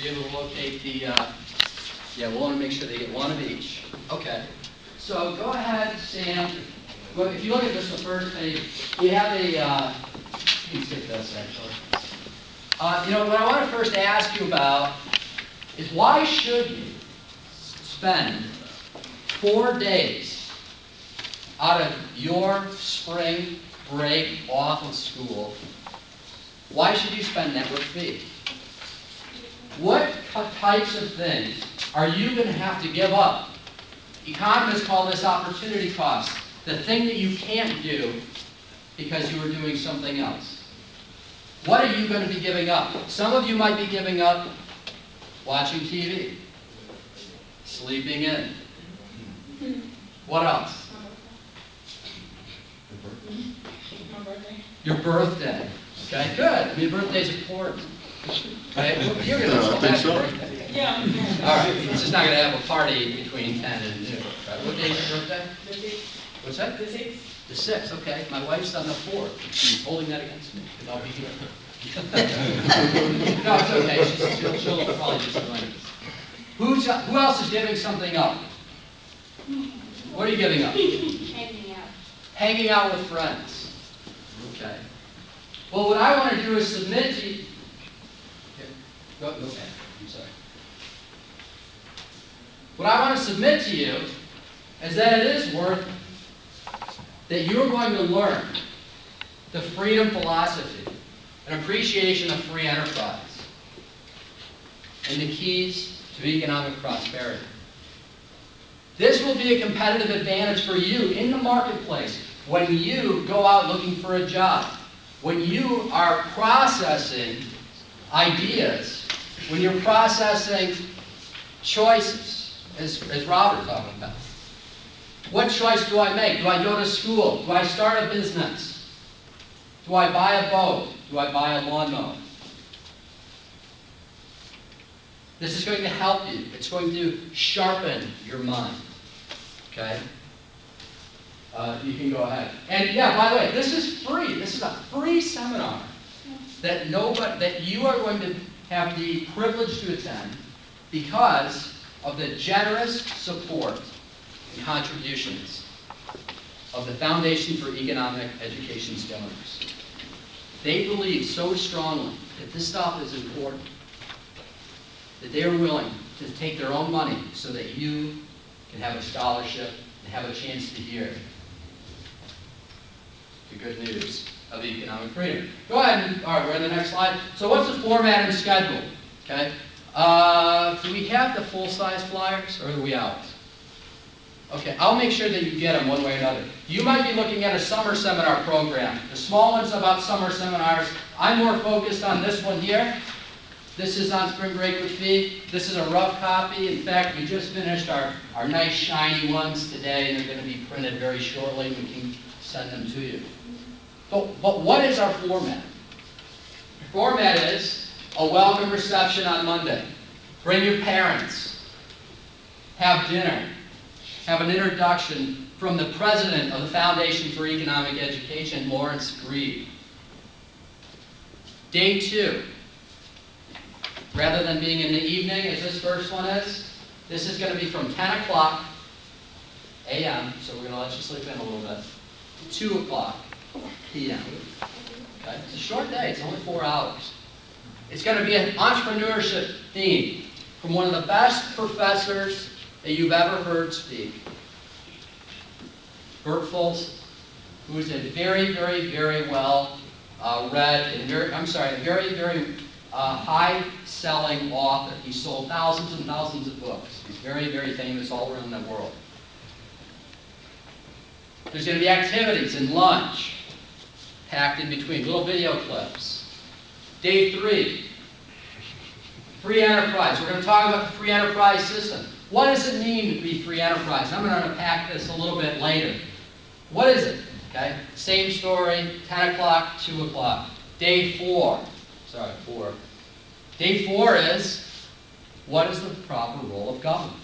Were you able to locate the, yeah, we want to make sure they get one of each. Okay. So go ahead, Sam. Well, if you look at this, the first page, we have a, you can skip this actually. What I want to first ask you about is why should you spend 4 days out of your spring break off of school? Why should you spend that with me? What types of things are you going to have to give up? Economists call this opportunity cost, the thing that you can't do because you were doing something else. What are you going to be giving up? Some of you might be giving up watching TV, sleeping in. What else? My birthday. Your birthday. Okay, good. I mean, birthday's important. Right? You're going to celebrate your birthday. Yeah. All right. It's just not going to have a party between 10 and noon. Right? What day is your birthday? The 6th. What's that? The 6th. The 6th. Okay. My wife's on the 4th. She's holding that against me because I'll be here. No, it's okay. She'll probably just join us. Who else is giving something up? What are you giving up? Hanging out. Hanging out with friends. Okay. Well, what I want to do is submit to you. Go ahead. I'm sorry. What I want to submit to you is that it is worth that you're going to learn the freedom philosophy, an appreciation of free enterprise, and the keys to economic prosperity. This will be a competitive advantage for you in the marketplace when you go out looking for a job, when you are processing ideas, when you're processing choices, as Robert talking about. What choice do I make? Do I go to school? Do I start a business? Do I buy a boat? Do I buy a lawnmower? This is going to help you. It's going to sharpen your mind. Okay? You can go ahead. And yeah, by the way, this is free. This is a free seminar that you are going to have the privilege to attend because of the generous support and contributions of the Foundation for Economic Education's donors. They believe so strongly that this stuff is important that they are willing to take their own money so that you can have a scholarship and have a chance to hear the good news of economic freedom. Go ahead. All right, we're on the next slide. So what's the format and schedule? Okay. Do we have the full-size flyers, or are we out? Okay, I'll make sure that you get them one way or another. You might be looking at a summer seminar program. The small one's about summer seminars. I'm more focused on this one here. This is on Spring Break with Me. This is a rough copy. In fact, we just finished our nice shiny ones today, and they're going to be printed very shortly. We can send them to you. But what is our format? The format is a welcome reception on Monday. Bring your parents. Have dinner. Have an introduction from the president of the Foundation for Economic Education, Lawrence Grieve. Day 2. Rather than being in the evening, as this first one is, this is going to be from 10 o'clock a.m., so we're going to let you sleep in a little bit, to 2 o'clock p.m. Okay? It's a short day. It's only 4 hours. It's going to be an entrepreneurship theme from one of the best professors that you've ever heard speak. Bert Folsom, who is a very, very, very well read and very high-selling author. He sold thousands and thousands of books. He's very, very famous all around the world. There's going to be activities and lunch packed in between, little video clips. Day 3, free enterprise. We're going to talk about the free enterprise system. What does it mean to be free enterprise? I'm going to unpack this a little bit later. What is it? Okay, same story, 10 o'clock, 2 o'clock. Day 4. Day 4 is, what is the proper role of government?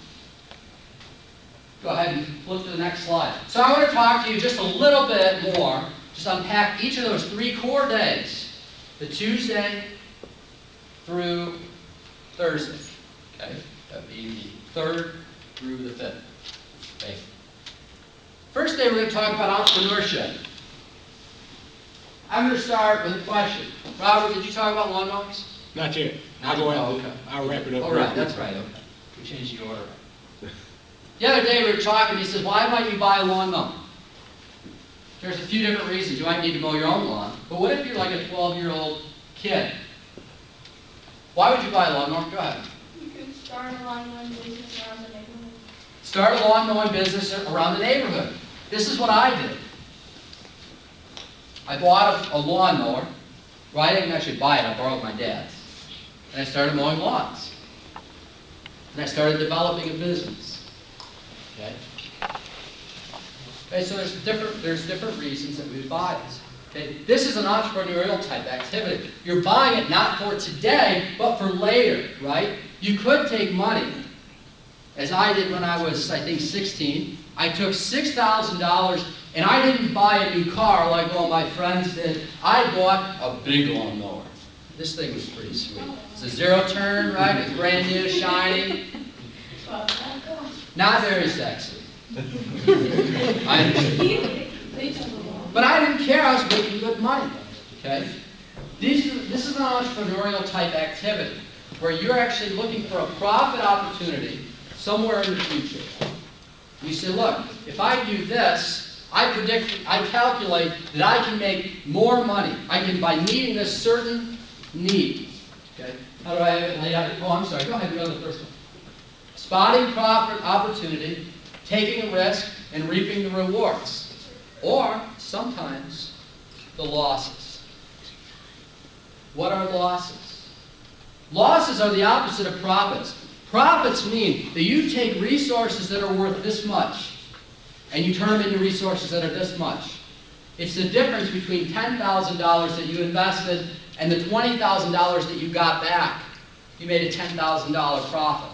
Go ahead and flip to the next slide. So I want to talk to you just a little bit more, just unpack each of those 3 core days, the Tuesday through Thursday. Okay? That would be the 3rd through the 5th. Okay? First day we're going to talk about entrepreneurship. I'm going to start with a question. Robert, did you talk about lawn mowings? Not yet. Okay. I'll wrap it up. All right, that's right. Okay. We changed the order. The other day we were talking, he says, why might you buy a lawnmower? There's a few different reasons. You might need to mow your own lawn. But what if you're like a 12-year-old kid? Why would you buy a lawnmower? Go ahead. You could start a lawn mowing business around the neighborhood. Start a lawn mowing business around the neighborhood. This is what I did. I bought a lawnmower. Well, I didn't actually buy it. I borrowed my dad's. And I started mowing lawns. And I started developing a business. Okay? Okay, so there's different reasons that we would buy this. Okay? This is an entrepreneurial type activity. You're buying it not for today, but for later, right? You could take money, as I did when I was, I think, 16. I took $6,000 and I didn't buy a new car like all my friends did. I bought a big lawnmower. This thing was pretty sweet. It's a 0-turn, right? It's brand new, shiny. Not very sexy. I understand. But I didn't care. I was making good money. Okay? This is an entrepreneurial type activity where you're actually looking for a profit opportunity somewhere in the future. You say, look, if I do this, I calculate that I can make more money. I can, by meeting this certain need. Okay? How do I have it laid out? Oh, I'm sorry. Go ahead and go to the first one. Spotting profit opportunity, taking a risk, and reaping the rewards. Or, sometimes, the losses. What are losses? Losses are the opposite of profits. Profits mean that you take resources that are worth this much, and you turn them into resources that are this much. It's the difference between $10,000 that you invested and the $20,000 that you got back. You made a $10,000 profit.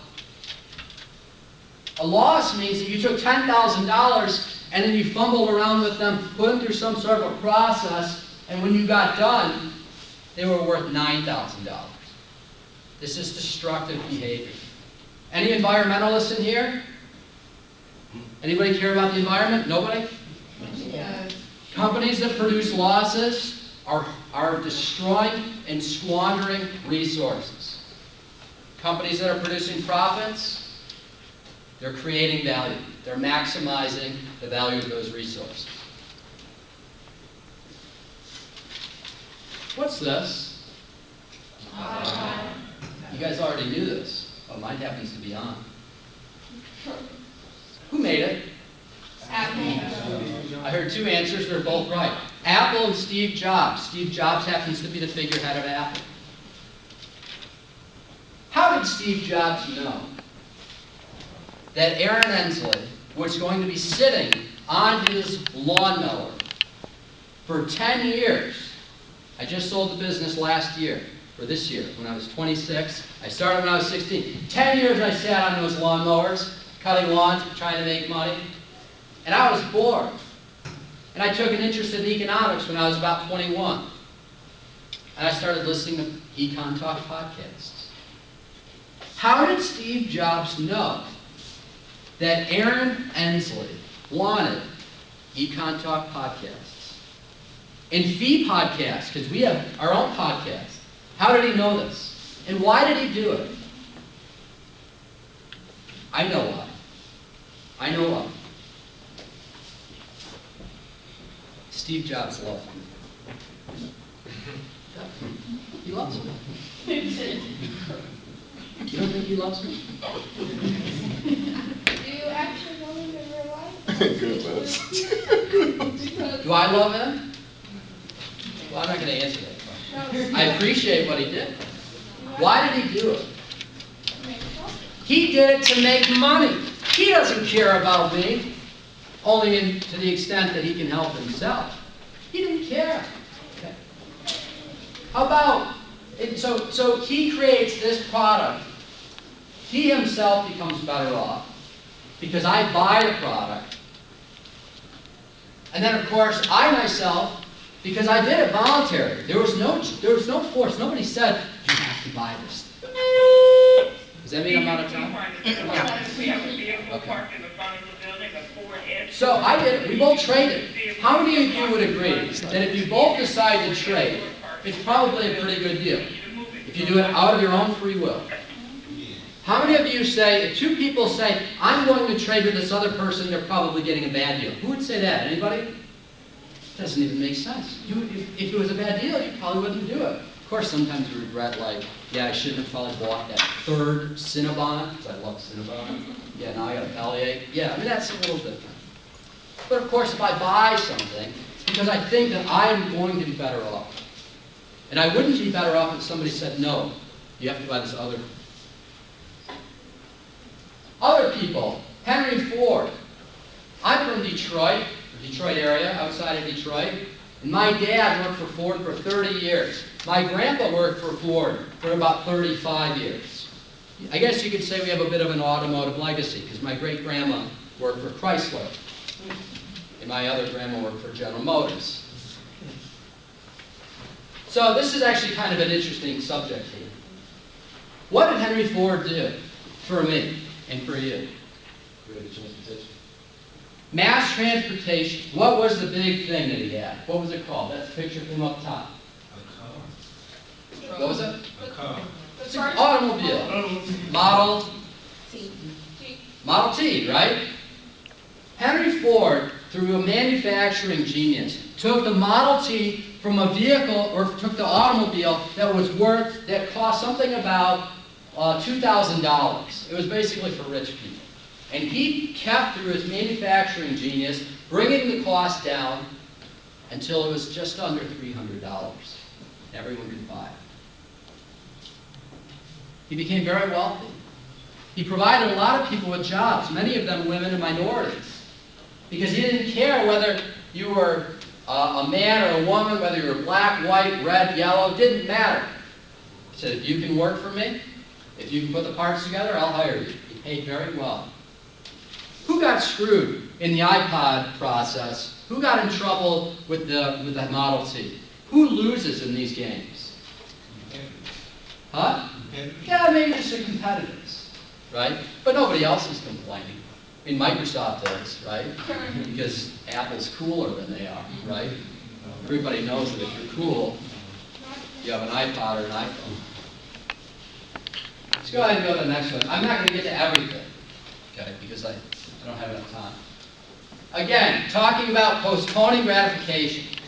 A loss means that you took $10,000 and then you fumbled around with them, put them through some sort of a process, and when you got done, they were worth $9,000. This is destructive behavior. Any environmentalists in here? Anybody care about the environment? Nobody? Yeah. Companies that produce losses are destroying and squandering resources. Companies that are producing profits, they're creating value. They're maximizing the value of those resources. What's this? You guys already knew this. Oh, mine happens to be on. Who made it? Apple. I heard two answers. They're both right. Apple and Steve Jobs. Steve Jobs happens to be the figurehead of Apple. How did Steve Jobs know that Aaron Ensley was going to be sitting on his lawnmower for 10 years? I just sold the business last year, or this year, when I was 26. I started when I was 16. 10 years I sat on those lawnmowers, cutting lawns, trying to make money. And I was bored. And I took an interest in economics when I was about 21. And I started listening to Econ Talk podcasts. How did Steve Jobs know that Aaron Ensley wanted Econ Talk podcasts and Fee podcasts, because we have our own podcast? How did he know this? And why did he do it? I know why. I know why. Steve Jobs loves me. He loves me. You don't think he loves me? Do you actually know him in real life? Good, Do I love him? Well, I'm not going to answer that question. I appreciate what he did. Why did he do it? He did it to make money. He doesn't care about me, only to the extent that he can help himself. He didn't care. Okay. How about, so he creates this product. He himself becomes better off because I buy the product. And then, of course, I myself, because I did it voluntarily. There was no force. Nobody said, you have to buy this thing. that mean I'm out of time? We have a vehicle Okay. parked in the front of the building, a Ford Edge. So I did, we both traded. How many of you would agree that if you both decide to trade, it's probably a pretty good deal? If you do it out of your own free will. How many of you say, if two people say, I'm going to trade with this other person, they're probably getting a bad deal? Who would say that? Anybody? Doesn't even make sense. If it was a bad deal, you probably wouldn't do it. Of course, sometimes you regret, like, yeah, I shouldn't have probably bought that third Cinnabon, because I love Cinnabon. Yeah, now I got a bellyache. Yeah, I mean, that's a little different. But of course, if I buy something, it's because I think that I'm going to be better off. And I wouldn't be better off if somebody said, no, you have to buy this other. Other people, Henry Ford. I'm from Detroit, the Detroit area, outside of Detroit. And my dad worked for Ford for 30 years. My grandpa worked for Ford for about 35 years. I guess you could say we have a bit of an automotive legacy, because my great-grandma worked for Chrysler. And my other grandma worked for General Motors. So this is actually kind of an interesting subject here. What did Henry Ford do for me and for you? Mass transportation. What was the big thing that he had? What was it called? That's the picture from up top. A car. What was it? A car. It's an automobile. Model T, right? Henry Ford, through a manufacturing genius, took the Model T from a vehicle, or took the automobile that cost something about $2,000. It was basically for rich people. And he kept, through his manufacturing genius, bringing the cost down until it was just under $300. Everyone could buy it. He became very wealthy. He provided a lot of people with jobs, many of them women and minorities, because he didn't care whether you were a man or a woman, whether you were black, white, red, yellow, it didn't matter. He said, if you can work for me, if you can put the parts together, I'll hire you. He paid very well. Who got screwed in the iPod process? Who got in trouble with the Model T? Who loses in these games? Huh? Yeah, maybe just the competitors, right? But nobody else is complaining. I mean, Microsoft is, right? Because Apple's cooler than they are, right? Everybody knows that if you're cool, you have an iPod or an iPhone. Let's go ahead and go to the next one. I'm not going to get to everything, okay, because I don't have enough time. Again, talking about postponing gratification.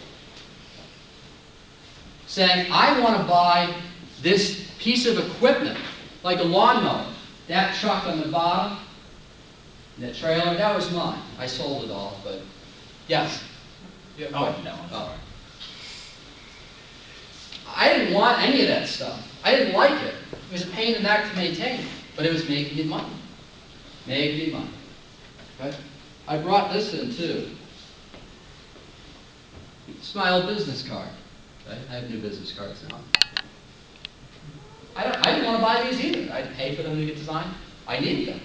Saying, I want to buy this piece of equipment, like a lawnmower. That truck on the bottom, that trailer, that was mine. I sold it all, but yes. Yeah, oh, no. Oh. I didn't want any of that stuff. I didn't like it. It was a pain in the neck to maintain, but it was making me money. Making me money. Okay? I brought this in too. It's my old business card. Okay? I have new business cards now. I didn't want to buy these either. I'd pay for them to get designed. I needed them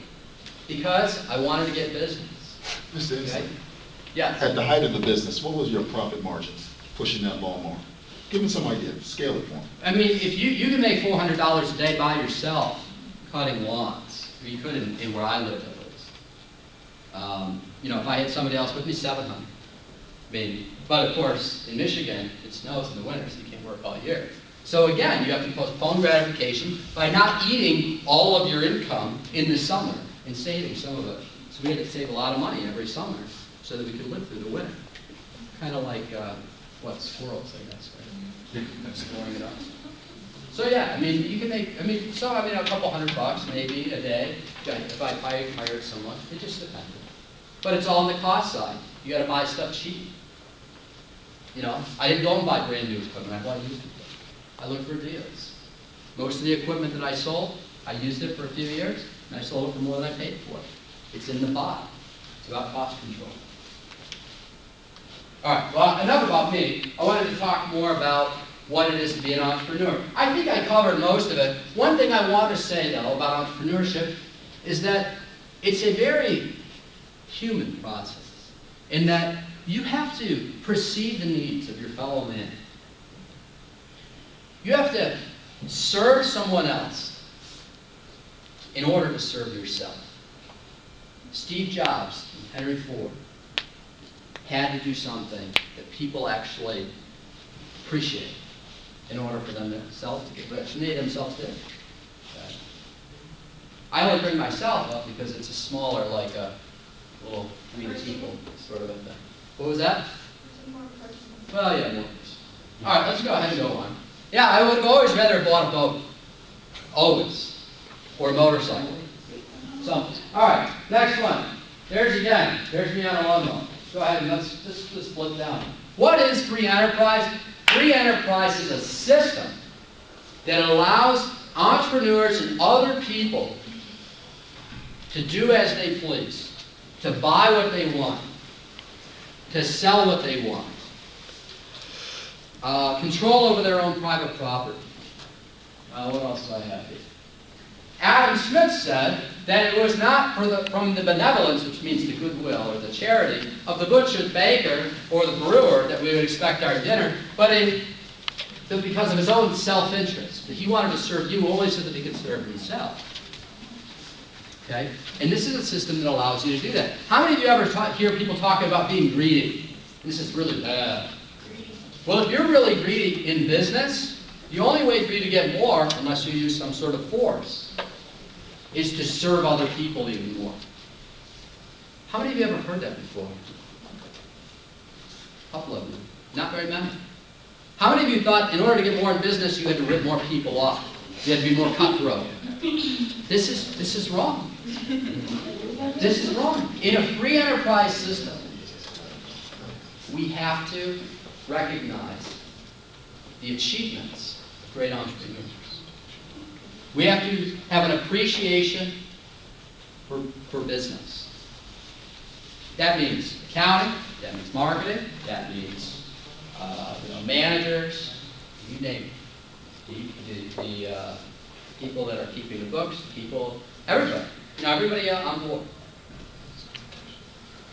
because I wanted to get business. Mr. Ensley, Yes. at the height of the business, what was your profit margins pushing that lawnmower? Give me some idea. Scale it for me. I mean, if you can make $400 a day by yourself cutting lawns. I mean, you could in where I live at least. You know, if I had somebody else with me, 700, maybe. But of course, in Michigan, it snows in the winter, so you can't work all year. So again, you have to postpone gratification by not eating all of your income in the summer and saving some of it. So we had to save a lot of money every summer so that we could live through the winter. Kind of like, squirrels, I guess, right? Exploring it up. So yeah, I mean, you can make, a couple $100 maybe a day, if I hired someone. It just depends. But it's all on the cost side. You got to buy stuff cheap. You know, I didn't go and buy brand new equipment. I bought used equipment. I looked for deals. Most of the equipment that I sold, I used it for a few years, and I sold it for more than I paid for it. It's in the buy. It's about cost control. All right, well, enough about me. I wanted to talk more about what it is to be an entrepreneur. I think I covered most of it. One thing I want to say, though, about entrepreneurship is that it's a very human process, in that you have to perceive the needs of your fellow man. You have to serve someone else in order to serve yourself. Steve Jobs and Henry Ford had to do something that people actually appreciate in order for themselves to get rich, and they themselves did. Okay. I only bring myself up because it's a smaller, like a little green teacle sort of a thing. What was that? More personal. Well, yeah, more personal. All right, let's go ahead and go on. Yeah, I would have always rather have bought a boat. Always. Or a motorcycle. Something. All right, next one. There's again. There's me on a lawnmower. Go ahead and let's just flip down. What is free enterprise? Free enterprise is a system that allows entrepreneurs and other people to do as they please, to buy what they want, to sell what they want, control over their own private property. What else do I have here? Adam Smith said that it was not from the benevolence, which means the goodwill or the charity, of the butcher, the baker, or the brewer that we would expect our dinner, but because of his own self-interest. That he wanted to serve you only so that he could serve himself. Okay? And this is a system that allows you to do that. How many of you ever hear people talking about being greedy? This is really bad. Well, if you're really greedy in business, the only way for you to get more, unless you use some sort of force, is to serve other people even more. How many of you ever heard that before? A couple of you. Not very many. How many of you thought in order to get more in business, you had to rip more people off? You had to be more cutthroat. This is wrong. This is wrong. In a free enterprise system, we have to recognize the achievements of great entrepreneurs. We have to have an appreciation for business. That means accounting, that means marketing, that means managers, you name it. The people that are keeping the books, people, everybody. Everybody on board.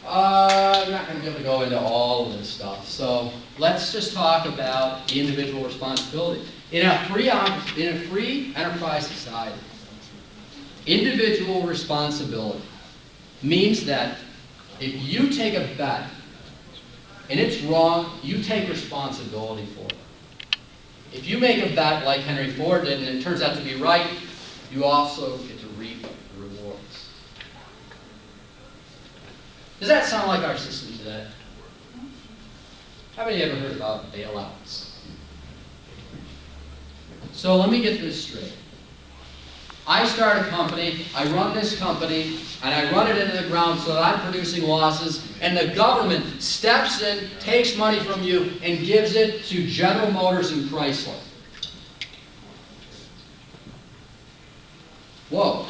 I'm not going to be able to go into all of this stuff, so let's just talk about the individual responsibility. In a free enterprise society, individual responsibility means that if you take a bet and it's wrong, you take responsibility for it. If you make a bet like Henry Ford did and it turns out to be right, you also get to reap the rewards. Does that sound like our system today? How many ever heard about bailouts? So let me get this straight. I start a company, I run this company, and I run it into the ground so that I'm producing losses, and the government steps in, takes money from you, and gives it to General Motors and Chrysler. Whoa.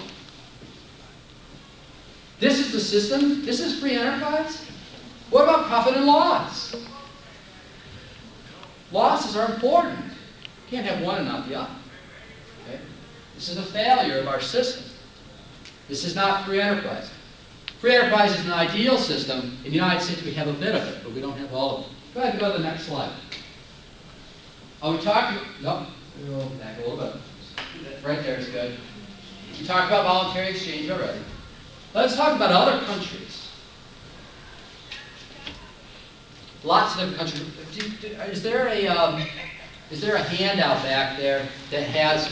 This is the system? This is free enterprise? What about profit and loss? Losses are important. You can't have one and not the other. Okay? This is a failure of our system. This is not free enterprise. Free enterprise is an ideal system. In the United States, we have a bit of it, but we don't have all of it. Go ahead and go to the next slide. We talked, nope, we'll go back a little bit. Right there is good. We talked about voluntary exchange already. Let's talk about other countries. Lots of different countries. Is there a handout back there that has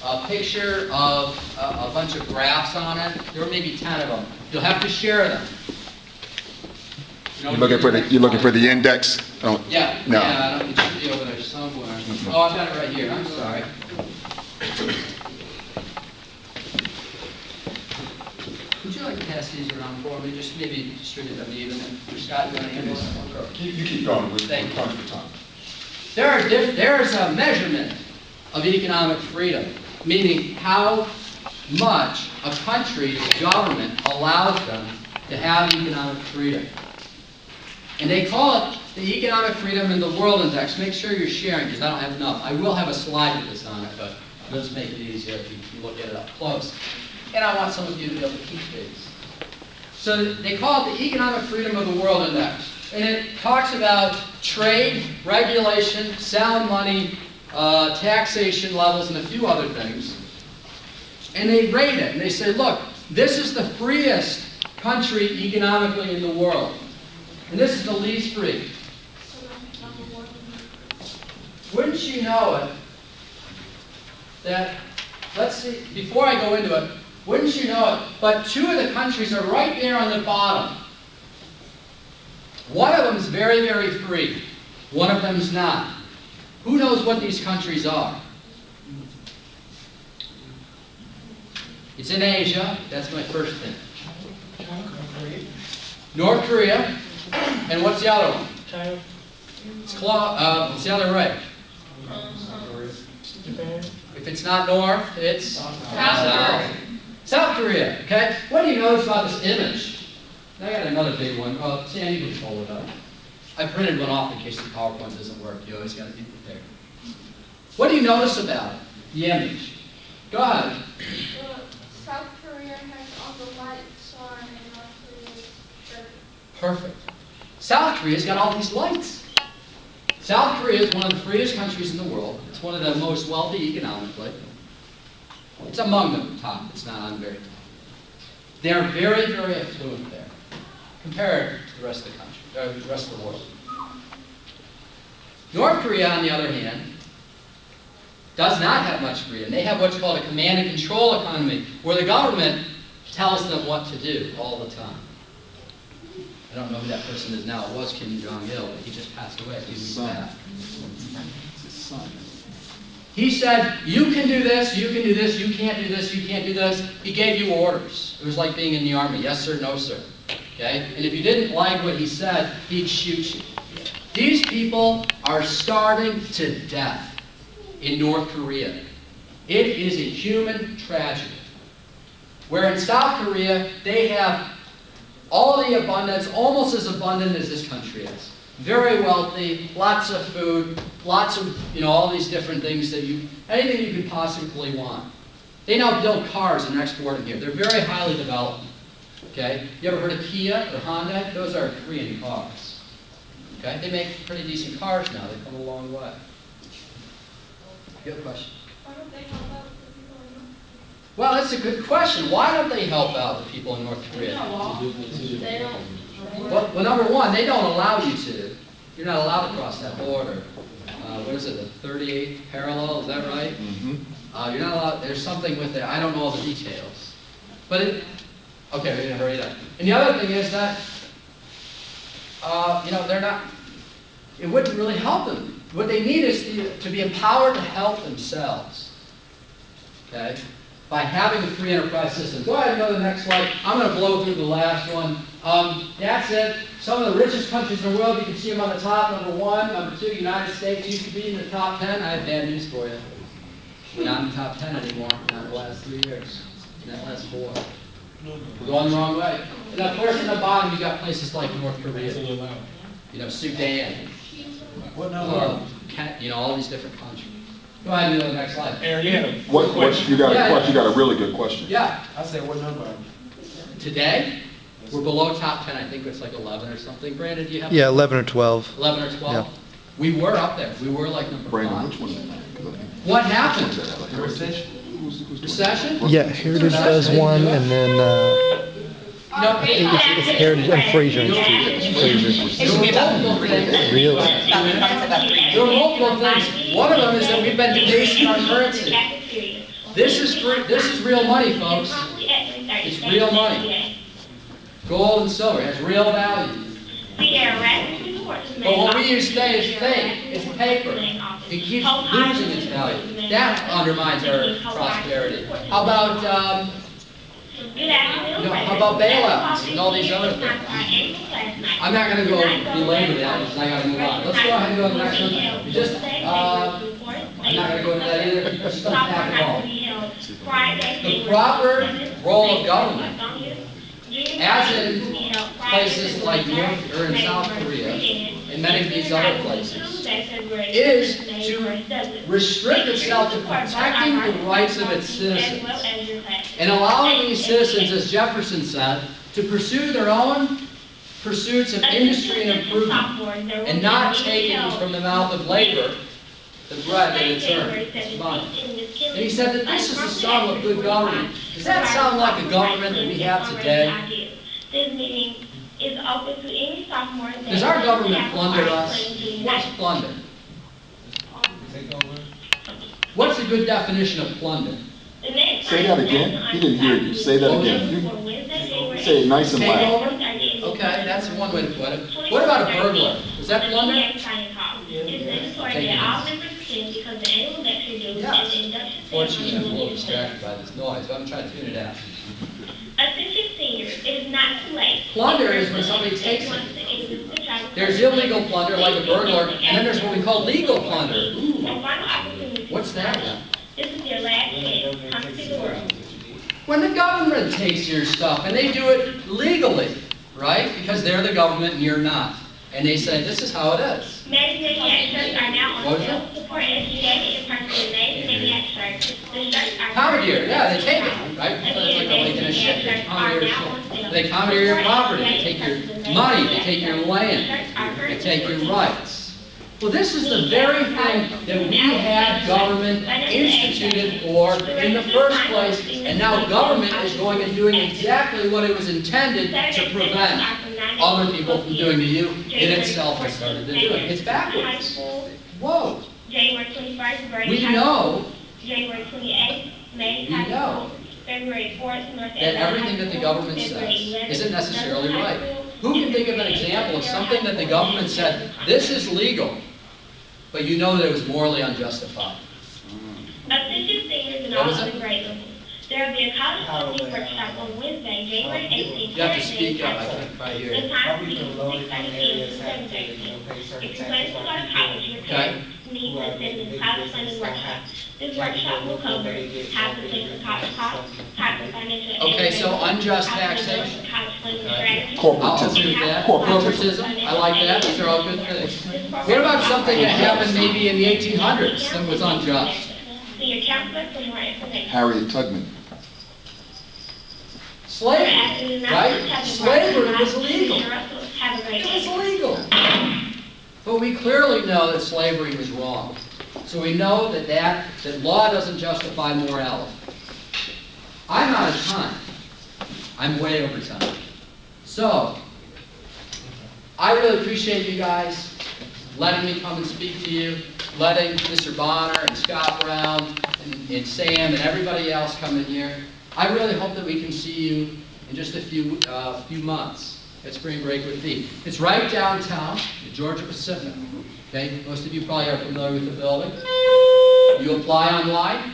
a picture of a bunch of graphs on it? There may be 10 of them. You'll have to share them. You're looking for the index? Oh, Yeah. no. Yeah, it should be over there somewhere. Oh, I've got it right here. I'm sorry. Would you like to pass these around for me? Just maybe distribute them evenly. Scott, you want to handle this one? You keep going. We're Thank you. trying for time. There is a measurement of economic freedom, meaning how much a country's government allows them to have economic freedom. And they call it the Economic Freedom in the World Index. Make sure you're sharing, because I don't have enough. I will have a slide with this on it, but let's make it easier if you look at it up close. And I want some of you to be able to keep these. So they call it the Economic Freedom of the World Index. And it talks about trade, regulation, sound money, taxation levels, and a few other things. and they rate it, and they say, look, this is the freest country economically in the world, and this is the least free. Wouldn't you know it that, let's see, before I go into it, wouldn't you know it, but two of the countries are right there on the bottom. One of them is very, very free. One of them is not. Who knows what these countries are? It's in Asia. That's my first thing. North Korea. And what's the other one? China. It's the other right. Japan. If it's not north, it's south. South Korea, okay? What do you notice about this image? I got another big one. Oh, Sam, you can hold it up. I printed one off in case the PowerPoint doesn't work. You always got to be prepared. What do you notice about it? The image. Go ahead. South Korea has all the lights on and North Korea is dirty. Perfect. South Korea's got all these lights. South Korea is one of the freest countries in the world. It's one of the most wealthy economically. It's among the top. It's not on very top. They're very, very affluent there, compared to the rest of the country, or the rest of the world. North Korea, on the other hand, does not have much freedom. They have what's called a command and control economy, where the government tells them what to do all the time. I don't know who that person is now. It was Kim Jong-il, but he just passed away a few weeks back. It's his son. He said, you can do this, you can do this, you can't do this, you can't do this. He gave you orders. It was like being in the army. Yes, sir, no, sir. Okay? And if you didn't like what he said, he'd shoot you. These people are starving to death in North Korea. It is a human tragedy. Where in South Korea, they have all the abundance, almost as abundant as this country is. Very wealthy, lots of food, lots of, all these different things that anything you could possibly want. They now build cars and export them here. They're very highly developed. Okay? You ever heard of Kia or Honda? Those are Korean cars. Okay? They make pretty decent cars now. They've come a long way. You have a question? Why don't they help out the people in North Well, that's a good question. Why don't they help out the people in North Korea? Korea? They don't. Well, number one, they don't allow you to. You're not allowed to cross that border. What is it, the 38th parallel, is that right? Mm-hmm. You're not allowed, there's something with it, I don't know all the details. But okay, we're going to hurry up. And the other thing is that, they're not, it wouldn't really help them. What they need is to be empowered to help themselves. Okay? By having a free enterprise system. Go ahead and go to the next slide. I'm going to blow through the last one. That's it. Some of the richest countries in the world, you can see them on the top. Number 1, number 2, United States used to be in the top 10. I have bad news for you. We're not in the top 10 anymore, not in the last 3 years. In that last 4. We're going the wrong way. And of course, in the bottom, you got places like North Korea. Sudan. What number? All these different countries. Go ahead and go to the next slide. Aaron, you had a What you got Yeah, a question? You got a really good question. Yeah. I said, what number? Today, we're below top 10. I think it's like 11 or something. Brandon, do you have? Yeah, 11 or 12. 11 or 12? Yeah. We were up there. We were like number Brandon, 5. which one is that? What happened? The recession. Who's Recession? Yeah, Heritage does one, and then No, it's Heritage and Fraser Institute. Fraser. there were multiple things. Really? There were multiple things. One of them is that we've been debasing our currency. This is real money, folks. It's real money. Gold and silver has real value. But what we use today is fake. It's paper. It keeps losing its value. That undermines our prosperity. How about how about bailouts and all these other things? I'm not going to go belabor that because I got to move on. Let's go ahead and go to the next one. I'm not going to go into that either. Just don't have it all. The proper role of government, as in places like North or in South Korea and many of these other places, is to restrict itself to protecting the rights of its citizens and allowing these citizens, as Jefferson said, to pursue their own pursuits of industry and improvement and not taking from the mouth of labor the bread that it's earned, its money. And he said that this is the sum of good government. Does that sound like the government that we have today? This meeting is open to any sophomore. Does our government plunder us? What's plunder? What's a good definition of plunder? Say that again. He didn't hear you. Say that again. You say it nice and loud. Takeover? Okay, that's one way to put it. What about a burglar? Is that plunder? It's mandatory that all members attend because the annual lecture due and the Yes. induction Fortunately, I'm a little ceremony. distracted by this noise, but I'm trying to tune it out. Attention seniors, it is not too late. Plunder is when somebody takes it. There's illegal plunder, like a burglar, and then there's what we call legal plunder. Ooh, One final opportunity. what's that? This is your last chance. Come to the world. When the government takes your stuff, and they do it legally, right? Because they're the government and you're not. And they say, this is how it is. Many Maniac shirts are now What on is sale. that? Support SGA in person with Many Maniac shirts. The shirts are Commandeer, yeah, they take it, right? It's like they're making a ship, they commandeer a ship. They commandeer your property, they take your money, they take your land, they take your rights. Well, this is the very thing that we had government instituted for in the first place, and now government is going and doing exactly what it was intended to prevent other people from doing to you. It itself has started to do it. It's backwards. Whoa. January 21st, Grady We High know School. January 28th, May We High know School. February 4th, North that Atlanta everything High that the School. government February says 11th, isn't necessarily Douglas High right. School. Who can think of an example of something that the government said, this is legal, but you know that it was morally unjustified? Attention seniors and What all is other it? grade levels. There will be a college funding workshop on Wednesday, January 18th. You have to Thursday, speak up, I October. can't quite hear The you. time is 6:30 p.m. to 7:30 p.m. If you plan to go to college, your Okay. parents need to attend the college funding workshop. This workshop will cover how to pay for college costs, how to financial aid. Okay, so unjust how to develop taxation. college funding Okay. strategies. I'll agree with that. Corporatism, I like that, these are all good things. What about something that happened maybe in the 1800s that was unjust? See your counselor for more information. Harriet Tubman. Slavery, right? Slavery was illegal. Have a great It was day. illegal. But we clearly know that slavery was wrong. So we know that law doesn't justify morality. I'm out of time. I'm way over time. So, I really appreciate you guys letting me come and speak to you, letting Mr. Bonner and Scott Brown and Sam and everybody else come in here. I really hope that we can see you in just a few months at Spring Break with Thee. It's right downtown at Georgia Pacific. Okay, most of you probably are familiar with the building. You apply online.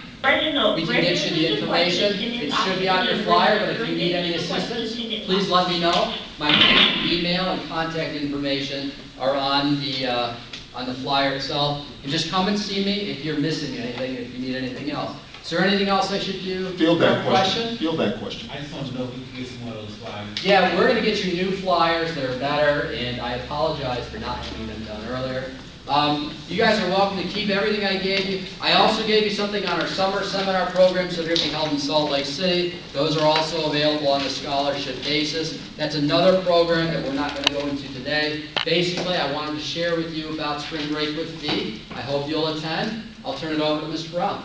We can get you the information. It should be on your flyer, but if you need any assistance, please let me know. My name, email, and contact information are on the flyer itself. And just come and see me if you're missing anything, if you need anything else. Is there anything else I should do? Field that question. Field that question. I just want to know if we can get some more of those flyers. Yeah, we're going to get you new flyers that are better, and I apologize for not getting them done earlier. You guys are welcome to keep everything I gave you. I also gave you something on our summer seminar programs that are going to be held in Salt Lake City. Those are also available on a scholarship basis. That's another program that we're not going to go into today. Basically, I wanted to share with you about Spring Break with Thee. I hope you'll attend. I'll turn it over to Mr. Brown.